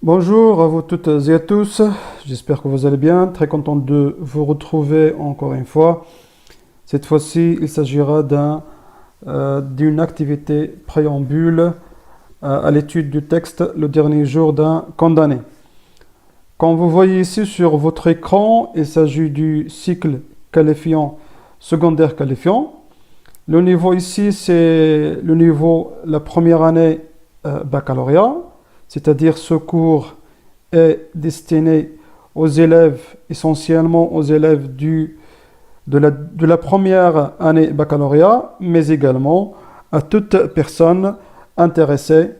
Bonjour à vous toutes et à tous, j'espère que vous allez bien, très content de vous retrouver encore une fois. Cette fois-ci, il s'agira d'une activité préambule à l'étude du texte le dernier jour d'un condamné. Comme vous voyez ici sur votre écran, il s'agit du cycle qualifiant secondaire qualifiant. Le niveau ici, c'est le niveau, la première année baccalauréat, c'est-à-dire ce cours est destiné aux élèves, essentiellement aux élèves de la première année baccalauréat, mais également à toute personne intéressée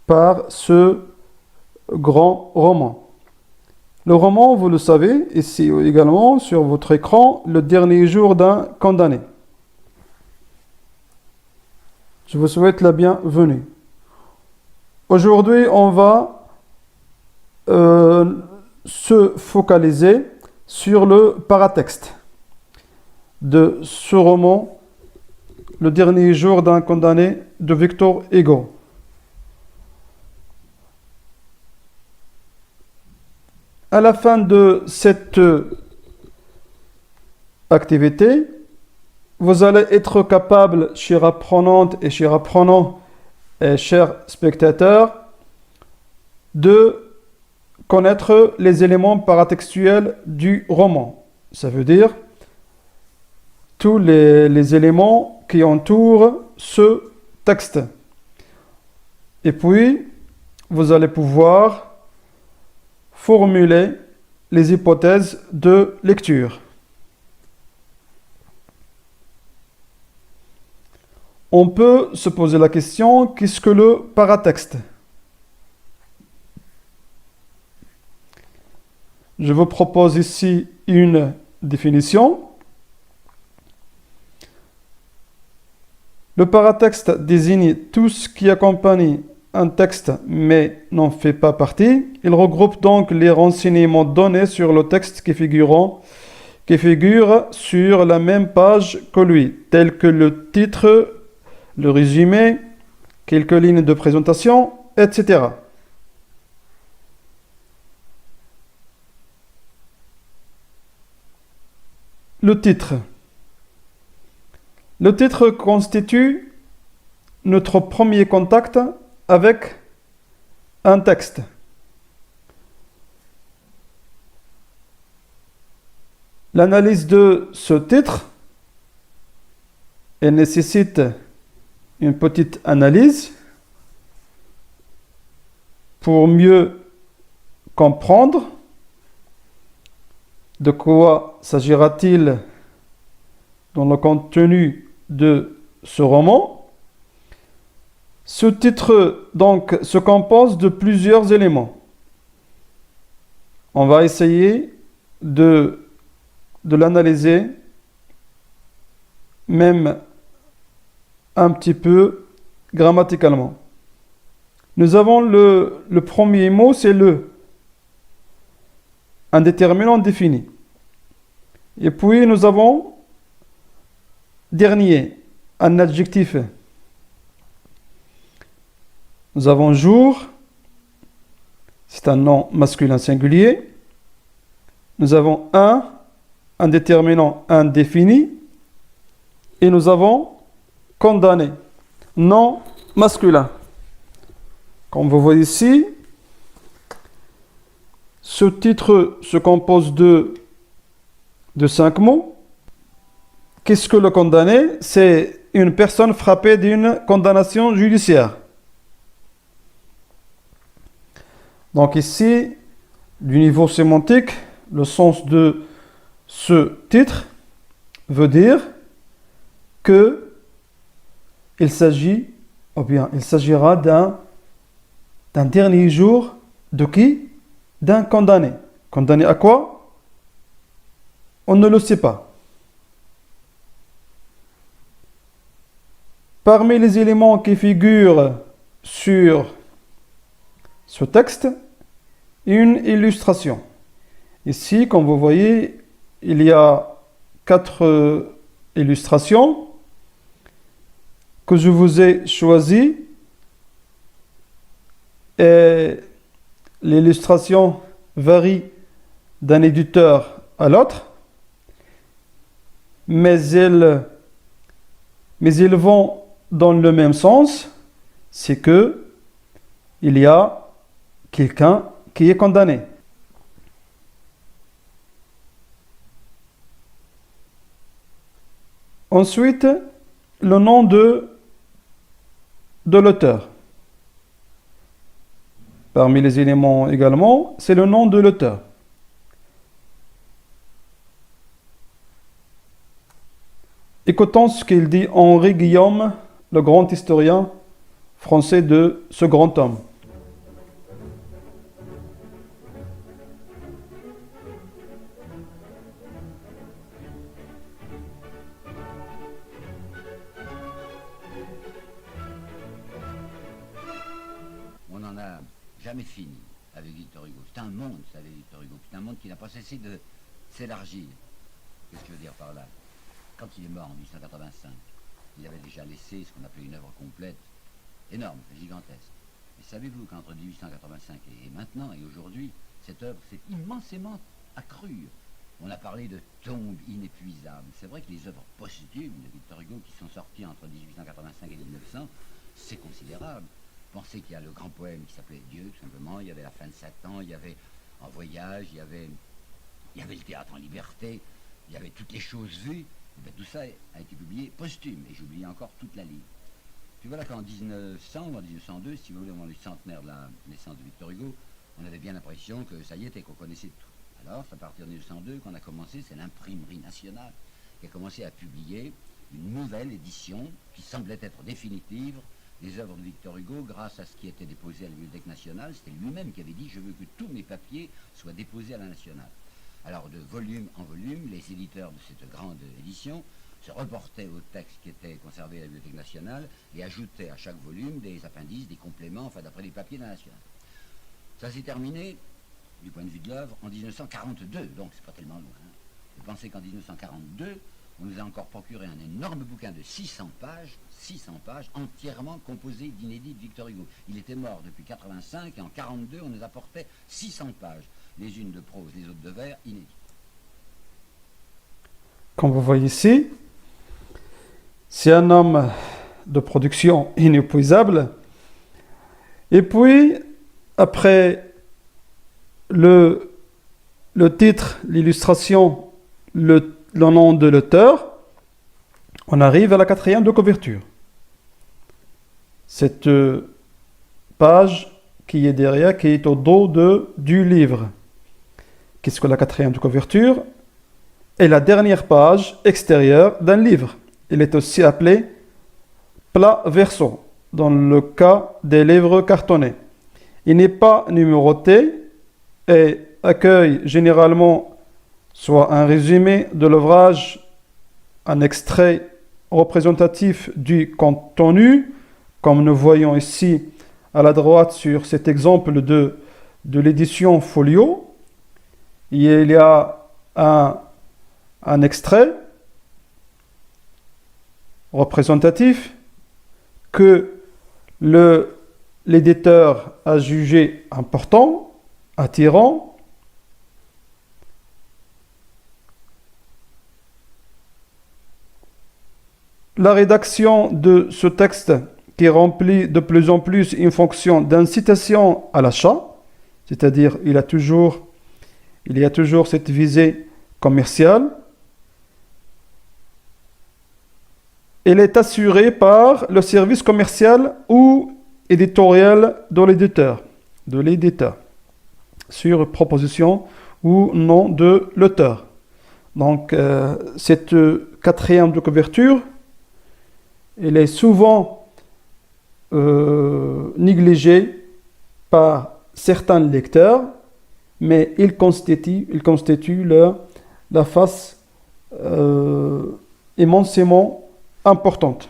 par ce grand roman. Le roman, vous le savez, ici également sur votre écran, le dernier jour d'un condamné. Je vous souhaite la bienvenue. Aujourd'hui, on va se focaliser sur le paratexte de ce roman, Le dernier jour d'un condamné de Victor Hugo. À la fin de cette activité, vous allez être capable, chère apprenante et chers apprenants et chers spectateurs, de connaître les éléments paratextuels du roman. Ça veut dire tous les éléments qui entourent ce texte. Et puis, vous allez pouvoir formuler les hypothèses de lecture. On peut se poser la question, qu'est-ce que le paratexte? Je vous propose ici une définition. Le paratexte désigne tout ce qui accompagne un texte mais n'en fait pas partie. Il regroupe donc les renseignements donnés sur le texte qui figurent sur la même page que lui, tels que le titre, le résumé, quelques lignes de présentation, etc. Le titre. Le titre constitue notre premier contact avec un texte. L'analyse de ce titre, elle nécessite une petite analyse pour mieux comprendre de quoi s'agira-t-il dans le contenu de ce roman. Ce titre donc se compose de plusieurs éléments. On va essayer de l'analyser même un petit peu grammaticalement. Nous avons le premier mot, c'est le, un déterminant défini. Et puis nous avons dernier, un adjectif. Nous avons jour, c'est un nom masculin singulier. Nous avons un déterminant indéfini. Et nous avons condamné, nom masculin. Comme vous voyez ici, ce titre se compose de 5 mots. Qu'est-ce que le condamné? C'est une personne frappée d'une condamnation judiciaire. Donc ici, du niveau sémantique, le sens de ce titre veut dire que il s'agira d'un dernier jour de qui? D'un condamné. Condamné à quoi? On ne le sait pas. Parmi les éléments qui figurent sur ce texte, une illustration. Ici, comme vous voyez, il y a 4 illustrations que je vous ai choisies. Et l'illustration varie d'un éditeur à l'autre, mais ils vont dans le même sens, c'est que il y a quelqu'un qui est condamné. Ensuite, le nom de l'auteur. Parmi les éléments également, c'est le nom de l'auteur. Écoutons ce qu'il dit Henri Guillaume, le grand historien français de ce grand homme. On n'en a jamais fini avec Victor Hugo. C'est un monde, ça, avec Victor Hugo. C'est un monde qui n'a pas cessé de s'élargir. Qu'est-ce que je veux dire par là? Quand il est mort en 1885, il avait déjà laissé ce qu'on appelait une œuvre complète, énorme, gigantesque. Et savez-vous qu'entre 1885 et maintenant et aujourd'hui, cette œuvre s'est immensément accrue. On a parlé de tombes inépuisables. C'est vrai que les œuvres posthumes de Victor Hugo qui sont sorties entre 1885 et 1900, c'est considérable. Pensez qu'il y a le grand poème qui s'appelait Dieu, tout simplement. Il y avait La fin de Satan, il y avait En voyage, il y avait le théâtre en liberté, il y avait Toutes les choses vues. Et bien, tout ça a été publié posthume. Et j'oubliais encore toute la ligne. Puis voilà qu'en 1900 ou en 1902, si vous voulez, au moment du centenaire de la naissance de Victor Hugo, on avait bien l'impression que ça y était, qu'on connaissait tout. Alors, c'est à partir de 1902 qu'on a commencé, c'est l'imprimerie nationale qui a commencé à publier une nouvelle édition qui semblait être définitive des œuvres de Victor Hugo grâce à ce qui était déposé à la Bibliothèque nationale. C'était lui-même qui avait dit « Je veux que tous mes papiers soient déposés à la nationale ». Alors, de volume en volume, les éditeurs de cette grande édition se reportaient au texte qui était conservé à la Bibliothèque nationale et ajoutaient à chaque volume des appendices, des compléments, enfin d'après les papiers de la nationale. Ça s'est terminé, du point de vue de l'œuvre, en 1942, donc c'est pas tellement loin. Vous pensez qu'en 1942, on nous a encore procuré un énorme bouquin de 600 pages, entièrement composé d'inédits de Victor Hugo. Il était mort depuis 85 et en 42, on nous apportait 600 pages, les unes de prose, les autres de vers, inédites. Comme vous voyez ici, c'est un homme de production inépuisable. Et puis, après le titre, l'illustration, le nom de l'auteur, on arrive à la quatrième de couverture. Cette page qui est derrière, qui est au dos du livre. Qu'est-ce que la quatrième de couverture? Est la dernière page extérieure d'un livre. Il est aussi appelé plat verso, dans le cas des livres cartonnés. Il n'est pas numéroté et accueille généralement soit un résumé de l'ouvrage, un extrait représentatif du contenu, comme nous voyons ici à la droite sur cet exemple de l'édition Folio. Il y a un extrait représentatif que l'éditeur a jugé important, attirant. La rédaction de ce texte qui remplit de plus en plus une fonction d'incitation à l'achat, c'est-à-dire il y a toujours cette visée commerciale. Elle est assurée par le service commercial ou éditorial de l'éditeur, sur proposition ou nom de l'auteur. Donc, cette quatrième de couverture, elle est souvent négligée par certains lecteurs, mais il constitue la face immensément importante.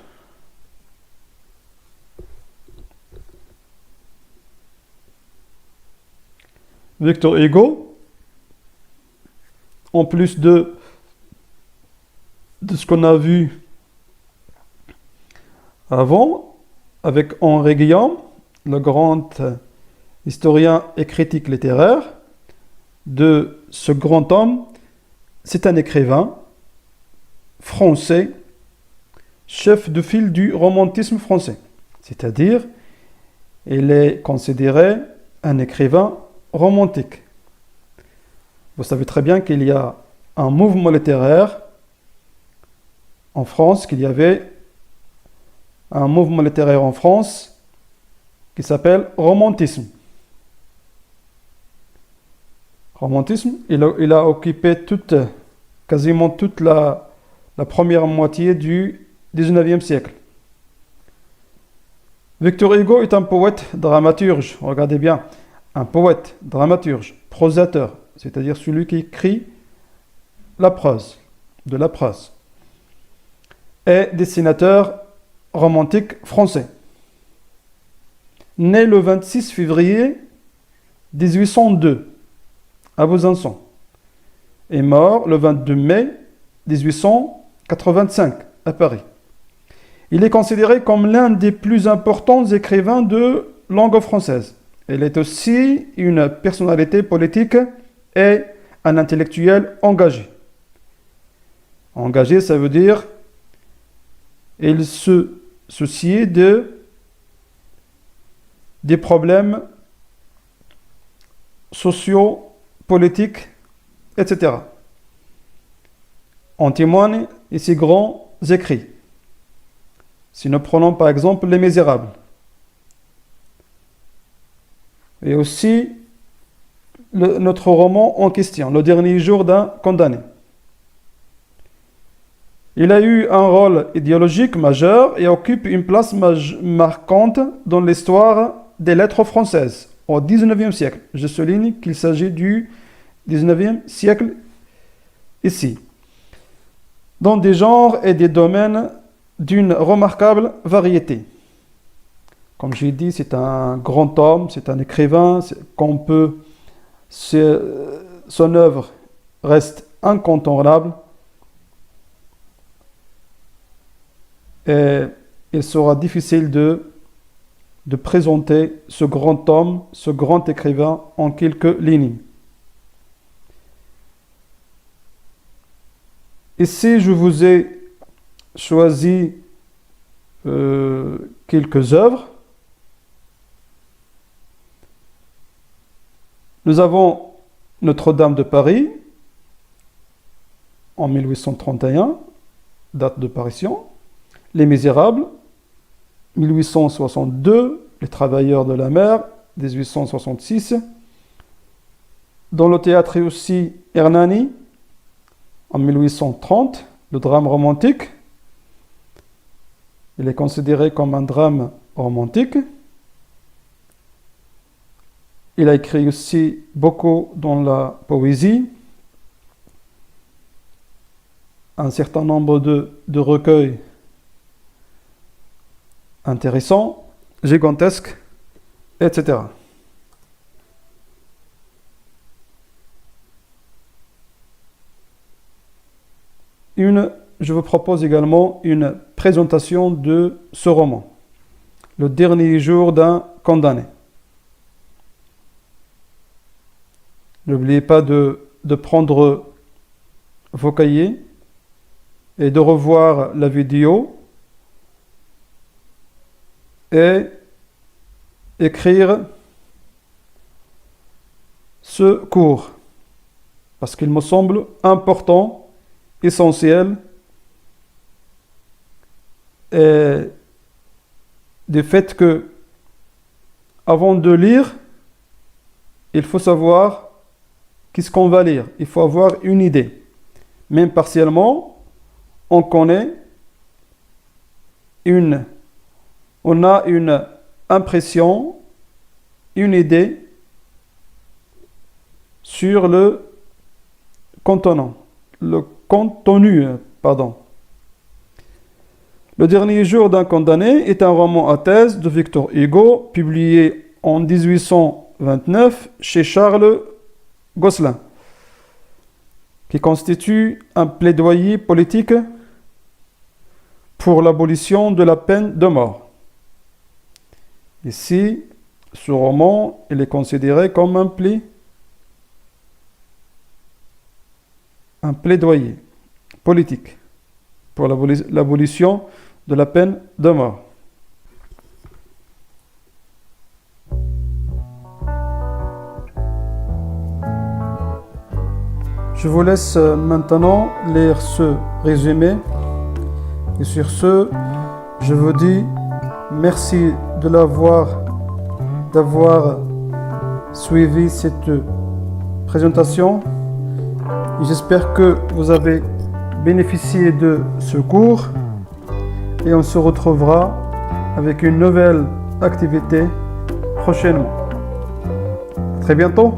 Victor Hugo, en plus de ce qu'on a vu avant, avec Henri Guillaume, le grand historien et critique littéraire de ce grand homme. C'est un écrivain français, chef de file du romantisme français. C'est-à-dire, il est considéré un écrivain romantique. Vous savez très bien qu'il y a un mouvement littéraire en France, qu'il y avait un mouvement littéraire en France qui s'appelle romantisme. Romantisme, il a occupé quasiment toute la première moitié du 19e siècle. Victor Hugo est un poète dramaturge, regardez bien, un poète dramaturge, prosateur, c'est-à-dire celui qui écrit la prose, de la prose, et dessinateur romantique français. Né le 26 février 1802 à Besançon et mort le 22 mai 1885 à Paris. Il est considéré comme l'un des plus importants écrivains de langue française. Il est aussi une personnalité politique et un intellectuel engagé. Engagé, ça veut dire il se souciait des problèmes sociaux, politiques, etc. En témoignent ces grands écrits. Si nous prenons par exemple Les Misérables, et aussi notre roman en question, Le dernier jour d'un condamné. Il a eu un rôle idéologique majeur et occupe une place marquante dans l'histoire des lettres françaises au XIXe siècle. Je souligne qu'il s'agit du XIXe siècle ici, dans des genres et des domaines d'une remarquable variété. Comme j'ai dit, c'est un grand homme, c'est un écrivain, son œuvre reste incontournable et il sera difficile de présenter ce grand homme, ce grand écrivain en quelques lignes. Ici, je vous ai choisi quelques œuvres. Nous avons Notre-Dame de Paris en 1831, date de parution. Les Misérables, 1862, Les Travailleurs de la mer, 1866. Dans le théâtre aussi Hernani, en 1830, le drame romantique. Il est considéré comme un drame romantique. Il a écrit aussi beaucoup dans la poésie, un certain nombre de recueils intéressants, gigantesques, etc. Je vous propose également une présentation de ce roman, Le dernier jour d'un condamné. N'oubliez pas de prendre vos cahiers et de revoir la vidéo et écrire ce cours parce qu'il me semble important, essentiel et du fait que avant de lire, il faut savoir qu'est-ce qu'on va lire. Il faut avoir une idée. Même partiellement, on a une impression, une idée sur le contenu. Le dernier jour d'un condamné est un roman à thèse de Victor Hugo, publié en 1829 chez Charles Gosselin, qui constitue un plaidoyer politique pour l'abolition de la peine de mort. Ici, Ce roman, il est considéré comme un plaidoyer politique pour l'abolition de la peine de mort. Je vous laisse maintenant lire ce résumé. Et sur ce, je vous dis merci d'avoir suivi cette présentation. Et j'espère que vous avez bénéficié de ce cours. Et on se retrouvera avec une nouvelle activité prochainement. À très bientôt.